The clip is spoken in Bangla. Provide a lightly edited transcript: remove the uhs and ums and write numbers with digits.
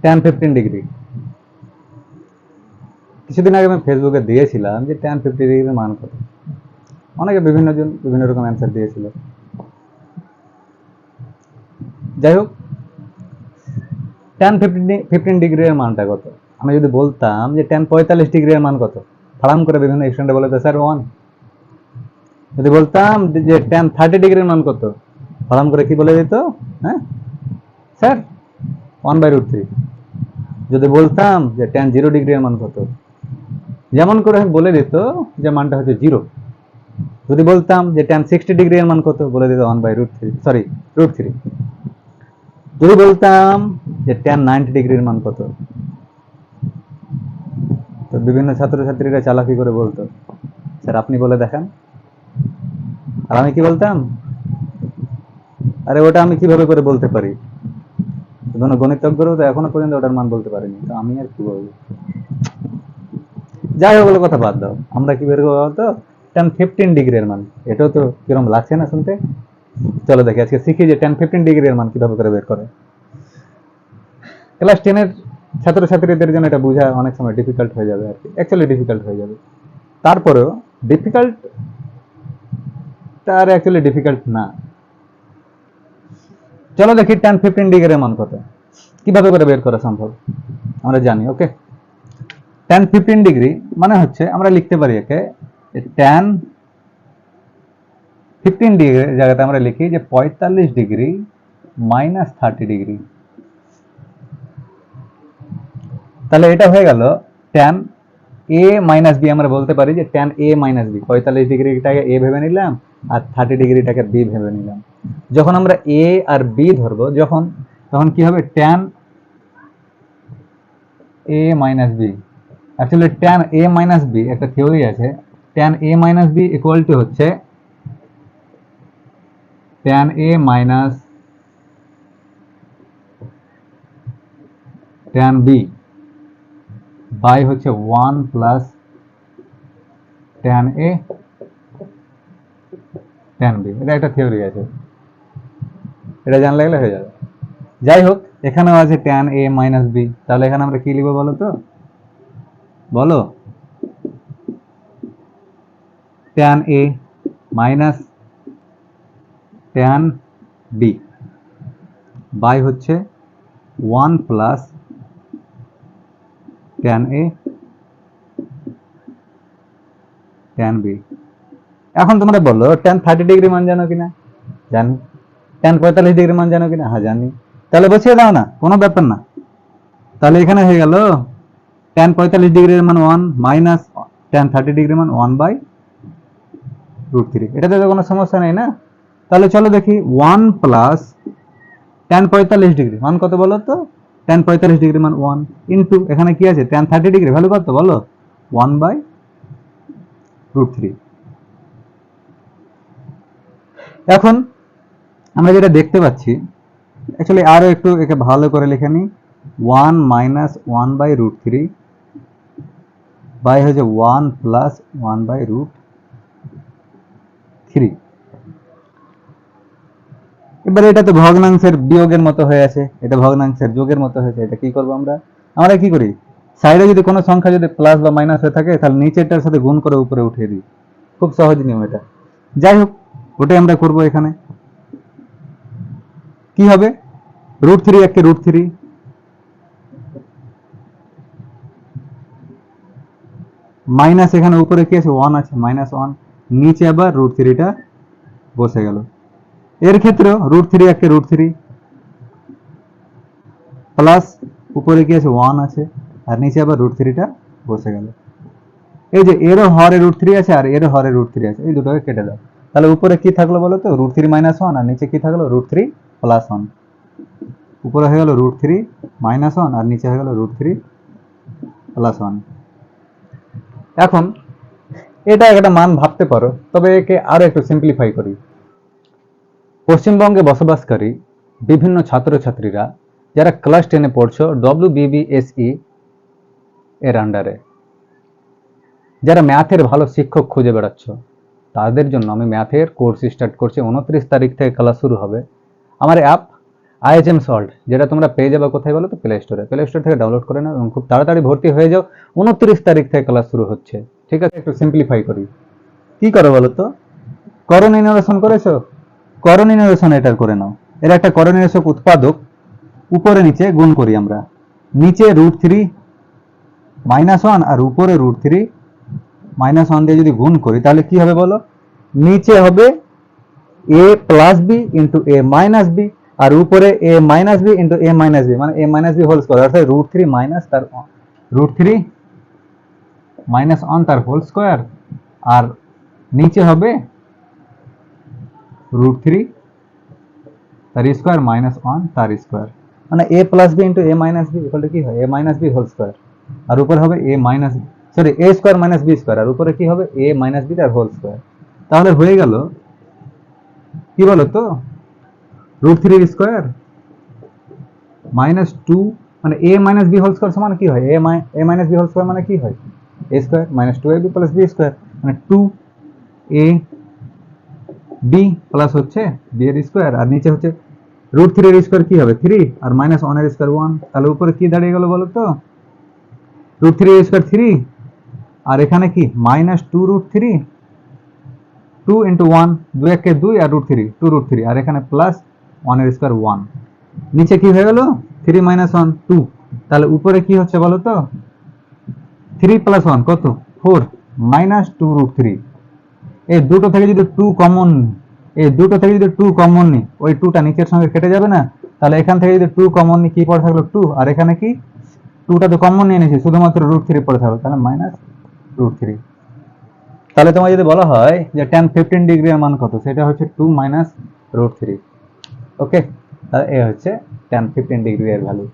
tan 15 degree. কিছুদিন আগে আমি ফেসবুকে দিয়েছিলাম যে tan 50 ডিগ্রির মান কত। অনেকে বিভিন্ন জন বিভিন্ন রকম অ্যান্সার দিয়েছিল। যাই হোক, tan 15 ডিগ্রির মানটা কত? আমি যদি বলতাম যে tan 45 ডিগ্রির মান কত, ফাড়াম করে বিভিন্ন স্টুডেন্ট বলে তো স্যার 1। যদি বলতাম যে tan 30 ডিগ্রির মান কত, ফাড়াম করে কি বলে দিত? হ্যাঁ স্যার 1/√3। যদি বলতাম যে tan 0 ডিগ্রির মান কত, যেমন করে বলে দিত যে মানটা হচ্ছে 0। যদি বলতাম যে tan 60 ডিগ্রির মান কত, বলে দিত 1/√3, সরি √3। যদি বলতাম যে tan 90 ডিগ্রির মান কত, তো বিভিন্ন ছাত্রছাত্রীরা চালাকি করে বলতো স্যার আপনি বলে দেখান। আর আমি কি বলতাম, আরে ওটা আমি কিভাবে করে বলতে পারি, গণিতজ্ঞরাও তো এখনো পর্যন্ত ওটার মান বলতে পারেনি, তো আমি আর কি বলবো। যাই হোক, কথা বাদ দাও, আমরা কি বের করবো বলতো tan 15 ডিগ্রির মান। এটাও তো কিরকম লাগছে না শুনতে? চলো দেখি আজকে শিখি যে tan 15 ডিগ্রির মান কিভাবে করে বের করে। ক্লাস 10 এর ছাত্রছাত্রীদের জন্য এটা বোঝা অনেক সময় ডিফিকাল্ট হয়ে যাবে আর কি, অ্যাকচুয়ালি ডিফিকাল্ট হয়ে যাবে। তারপরেও ডিফিকাল্ট তার অ্যাকচুয়ালি ডিফিকাল্ট না। চলো দেখি tan 15 ডিগ্রির মান কত, কিভাবে করে বের করা সম্ভব আমরা জানি। ওকে, tan 15 ডিগ্রি মানে হচ্ছে আমরা লিখতে পারি একে tan 15 ডিগ্রি জায়গাতে আমরা লিখি যে 45 ডিগ্রি মাইনাস 30 ডিগ্রি। তাহলে এটা হয়ে গেল tan a মাইনাস বি। আমরা বলতে পারি যে tan a মাইনাস বি, 45 ডিগ্রিটাকে a ভেবে নিলাম আর 30 ডিগ্রিটাকে b ভেবে নিলাম। যখন আমরা a আর b ধরবো, তখন কি হবে tan a minus b। Actually tan a minus b একটা থিওরি আছে, tan a minus b equal to হচ্ছে tan a minus tan b by হচ্ছে 1 plus tan a tan b। এটা একটা থিওরি আছে, এটা জানলে গেলে হয়ে যাবে। যাই হোক, এখানেও আছে tan a মাইনাস b। তাহলে এখানে আমরা কি লিখবো বলো তো, বলো tan a minus tan b by হচ্ছে 1 plus tan a tan b। এখন তোমরা বলো tan 30 ডিগ্রি মান জানো কিনা? জানি। tan 45 ডিগ্রি মান জানো কিনা? হ্যাঁ জানি। তাহলে বসিয়ে দাও না, কোনো ব্যাপার না। তাহলে এখানে হয়ে গেল tan 45 ডিগ্রির মান 1 মাইনাস tan 30 ডিগ্রির মান 1/√3। এটাতে তো কোনো সমস্যা নেই না। তাহলে চলো দেখি 1 প্লাস tan 45 ডিগ্রি মান কত বলো তো? tan 45 ডিগ্রি মান 1 ইন্টু এখানে কি আছে tan 30 ডিগ্রি ভ্যালু কত বলো? 1/√3। এখন আমরা যেটা দেখতে পাচ্ছি, অ্যাকচুয়ালি আরো একটু একে ভালো করে লিখে নিই। 1 মাইনাস 1/√3 বাই হচ্ছে 1 প্লাস 1/√3। এবারে এটা তো ভগ্নাংশের বিয়োগের মতো হয়ে আছে, এটা ভগ্নাংশের যোগের মতো হয়েছে। এটা কি করবো আমরা কি করি, সাইডে যদি কোনো সংখ্যা যদি প্লাস বা মাইনাস হয়ে থাকে তাহলে নিচেরটার সাথে গুণ করে উপরে উঠিয়ে দিই। খুব সহজ নিয়ম এটা। যাই হোক, ওটাই আমরা করবো এখানে। কি হবে √3 একে √3 মাইনাস এখানে উপরে কি আছে 1 আছে, -1, নিচে আবার √3টা বসে গেল। এর ক্ষেত্রে √3 একে √3 প্লাস উপরে কি আছে 1 আছে আর নিচে আবার √3টা বসে গেল। এই যে এরও হরে √3 আছে আর এরও হরে √3 আছে, এই দুটোকে কেটে দাও। তাহলে উপরে কি থাকলো বলো তো, √3 - 1 আর নিচে কি থাকলো √3 + 1। উপরে হয়ে গেল √3 - 1 আর নিচে হয়ে গেল √3 + 1। এখন এটা একটা মান ভাবতে পারো, তবে একে আরো একটু সিম্পলিফাই করি। পশ্চিমবঙ্গে বসবাসকারী বিভিন্ন ছাত্রছাত্রীরা যারা ক্লাস 10-এ পড়ছো WBBSE এর আন্ডারে, যারা ম্যাথের ভালো শিক্ষক খুঁজে বেড়াচ্ছ, তাদের জন্য আমি ম্যাথের কোর্স স্টার্ট করছি। 29 তারিখ থেকে ক্লাস শুরু হবে। আমার অ্যাপ IHM সল্ট, যেটা তোমরা পেয়ে যাবে কোথায় বলো তো? প্লে স্টোরে। প্লে স্টোর থেকে ডাউনলোড করে নাও এবং খুব তাড়াতাড়ি ভর্তি হয়ে যাও। 29 তারিখ থেকে ক্লাস শুরু হচ্ছে। ঠিক আছে, একটু সিম্পলিফাই করি। কি করো বলো তো? করণ ইনোভেশন করেছো? করণ ইনোভেশন এটার করে নাও। এর একটা করণ নির্দেশক উৎপাদক, উপরে নিচে গুণ করি আমরা। নিচে √3 -1 আর উপরে √3 -1 দিয়ে যদি গুণ করি তাহলে কি হবে বলো? নিচে হবে a plus B into a minus B, আর উপরে a minus B into a minus B, মানে a minus B whole square, অর্থাৎ √3 মাইনাস তার √3 -1 তার হোল স্কোয়ার, আর নিচে হবে √3 তার স্কোয়ার -1 তার স্কোয়ার, মানে a plus B into a minus B equal to কি হয়? a minus B whole square, আর উপরে হবে a minus sorry a square minus B square, আর উপরে কি হবে? a মাইনাস বি তার হোল স্কোয়ার। তাহলে হয়ে গেল কি বলো তো? √3 স্কোয়ার -2, মানে a minus B whole square সমান কি হয়? a minus B whole square মানে কি হয়? a square -2ab plus b square, মানে 2ab প্লাস হচ্ছে b এর স্কোয়ার, আর নিচে হচ্ছে √3 এর স্কোয়ার কি হবে? 3, আর -1 এর স্কোয়ার 1। তাহলে উপরে কি দাঁড়িয়ে গেল বলো তো? √3 এর স্কোয়ার 3, আর এখানে কি -2√3, 2 ইন্টু 1, 2 একে 2, আর √3 2√3, আর এখানে প্লাস 1 এর স্কোয়ার 1। নিচে কি হয়ে গেল? 3 -1 2। তাহলে উপরে কি হচ্ছে বলো তো? 3 + 1 কত? 4 -2√3। এই দুটো থেকে যদি 2 কমন নিই, ওই 2টা নিচের সঙ্গে কেটে যাবে না? তাহলে এখান থেকে যদি 2 কমন নিই, কি পড়ে থাকলো? 2, আর এখানে কি 2টা তো কমন নিয়ে নিয়েছি, শুধুমাত্র √3 পড়ে থাকলো, তাহলে -√3। তাহলে তোমার যদি বলা হয় যে tan 15 ডিগ্রি এর মান কত, সেটা হচ্ছে 2 - √3। ওকে, তাহলে এ হচ্ছে tan 15 ডিগ্রি এর ভ্যালু।